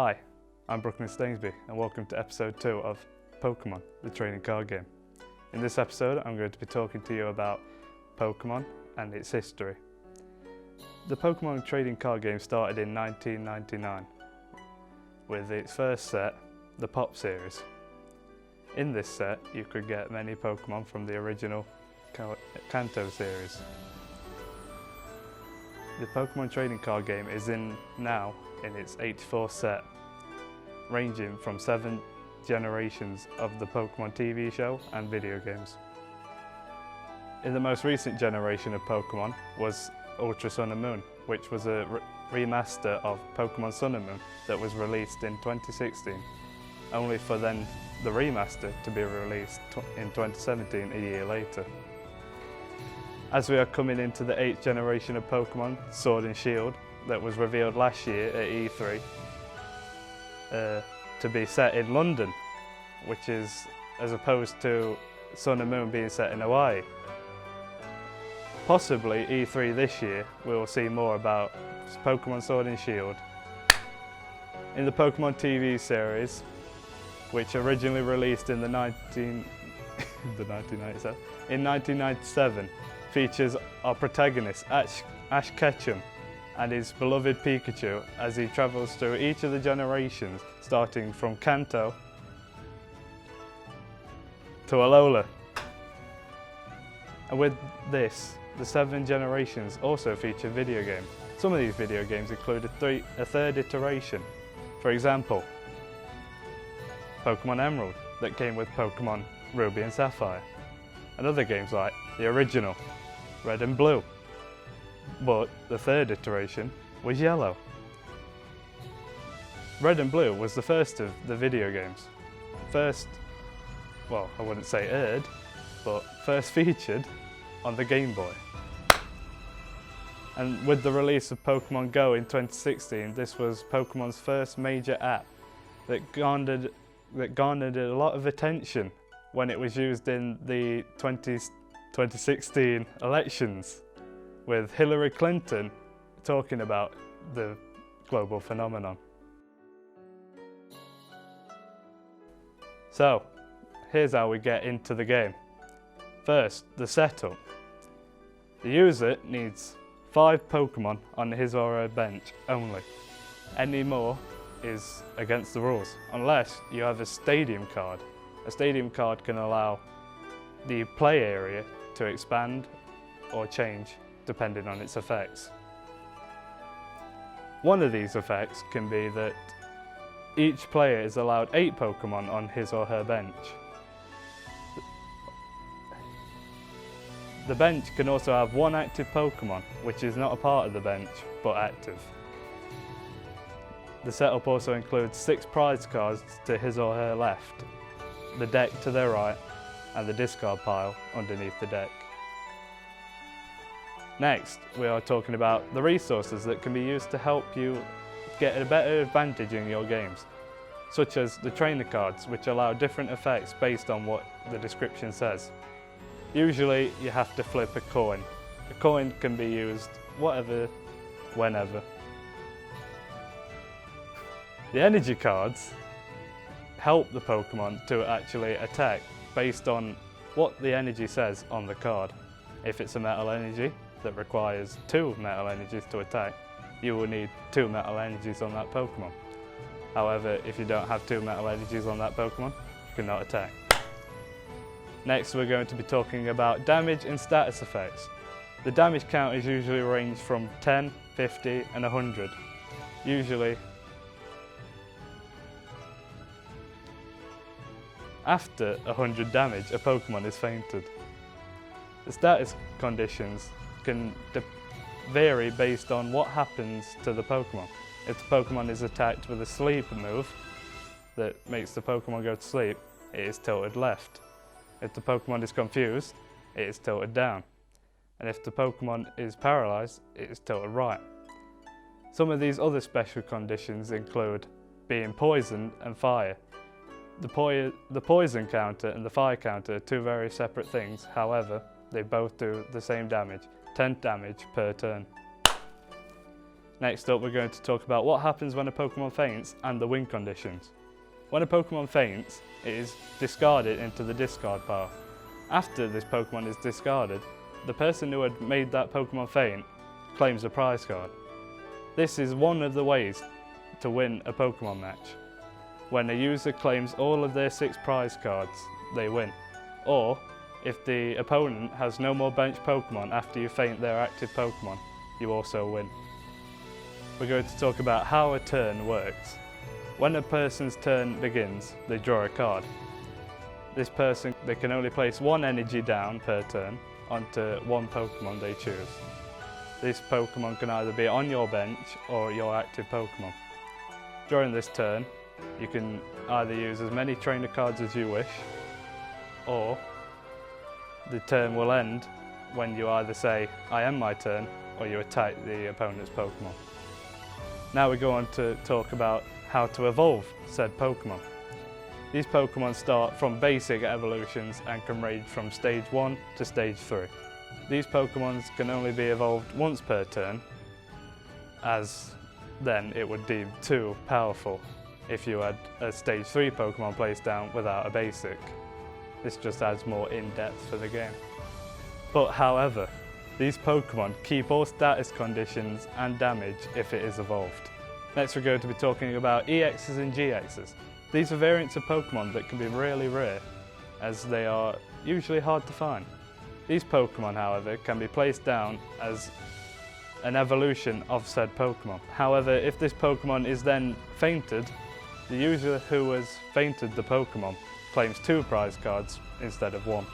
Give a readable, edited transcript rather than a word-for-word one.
Hi, I'm Brooklyn Stainsby and welcome to episode 2 of Pokemon, the trading card game. In this episode I'm going to be talking to you about Pokemon and its history. The Pokemon trading card game started in 1999 with its first set, the Pop series. In this set you could get many Pokemon from the original Kanto series. The Pokemon trading card game is now in its 84th set, ranging from 7 generations of the Pokemon TV show and video games. In the most recent generation of Pokemon was Ultra Sun and Moon, which was a remaster of Pokemon Sun and Moon that was released in 2016, only for then the remaster to be released in 2017, a year later. As we are coming into the 8th generation of Pokemon, Sword and Shield, that was revealed last year at E3, to be set in London, which is as opposed to Sun and Moon being set in Hawaii. Possibly E3 this year we will see more about Pokemon Sword and Shield. In the Pokemon TV series, which originally released in 1997, features our protagonist Ash Ketchum and his beloved Pikachu as he travels through each of the generations, starting from Kanto to Alola. And with this, the 7 generations also feature video games. Some of these video games include a third iteration. For example, Pokemon Emerald, that came with Pokemon Ruby and Sapphire, and other games like the original Red and Blue. But the third iteration was Yellow. Red and Blue was the first of the video games. Well, I wouldn't say aired, but first featured on the Game Boy. And with the release of Pokemon Go in 2016, this was Pokemon's first major app that garnered a lot of attention when it was used in the 2016 elections, with Hillary Clinton talking about the global phenomenon. So, here's how we get into the game. First, the setup. The user needs 5 Pokemon on his or her bench only. Any more is against the rules, unless you have a stadium card. A stadium card can allow the play area to expand or change depending on its effects. One of these effects can be that each player is allowed 8 Pokemon on his or her bench. The bench can also have 1 active Pokemon, which is not a part of the bench, but active. The setup also includes 6 prize cards to his or her left, the deck to their right, and the discard pile underneath the deck. Next, we are talking about the resources that can be used to help you get a better advantage in your games, such as the trainer cards, which allow different effects based on what the description says. Usually you have to flip a coin. A coin can be used whatever, whenever. The energy cards help the Pokemon to actually attack based on what the energy says on the card. If it's a metal energy that requires 2 metal energies to attack, you will need 2 metal energies on that Pokemon. However, if you don't have 2 metal energies on that Pokemon, you cannot attack. Next, we're going to be talking about damage and status effects. The damage counters usually range from 10, 50 and 100. Usually, after 100 damage, a Pokemon is fainted. The status conditions can vary based on what happens to the Pokemon. If the Pokemon is attacked with a sleep move that makes the Pokemon go to sleep, it is tilted left. If the Pokemon is confused, it is tilted down. And if the Pokemon is paralysed, it is tilted right. Some of these other special conditions include being poisoned and fire. The poison counter and the fire counter are 2 very separate things, however, they both do the same damage, 10 damage per turn. Next up, we're going to talk about what happens when a Pokemon faints and the win conditions. When a Pokemon faints, it is discarded into the discard pile. After this Pokemon is discarded, the person who had made that Pokemon faint claims a prize card. This is one of the ways to win a Pokemon match. When a user claims all of their 6 prize cards, they win. Or, if the opponent has no more bench Pokemon after you faint their active Pokemon, you also win. We're going to talk about how a turn works. When a person's turn begins, they draw a card. This person, they can only place 1 energy down per turn onto 1 Pokemon they choose. This Pokemon can either be on your bench or your active Pokemon. During this turn, you can either use as many trainer cards as you wish, or the turn will end when you either say, "I end my turn," or you attack the opponent's Pokemon. Now we go on to talk about how to evolve said Pokemon. These Pokemon start from basic evolutions and can range from stage 1 to stage 3. These Pokemon can only be evolved once per turn, as then it would deem too powerful if you had a stage 3 Pokemon placed down without a basic. This just adds more in-depth for the game. But however, these Pokemon keep all status conditions and damage if it is evolved. Next we're going to be talking about EXs and GXs. These are variants of Pokemon that can be really rare, as they are usually hard to find. These Pokemon, however, can be placed down as an evolution of said Pokemon. However, if this Pokemon is then fainted, the user who has fainted the Pokemon claims 2 prize cards instead of 1.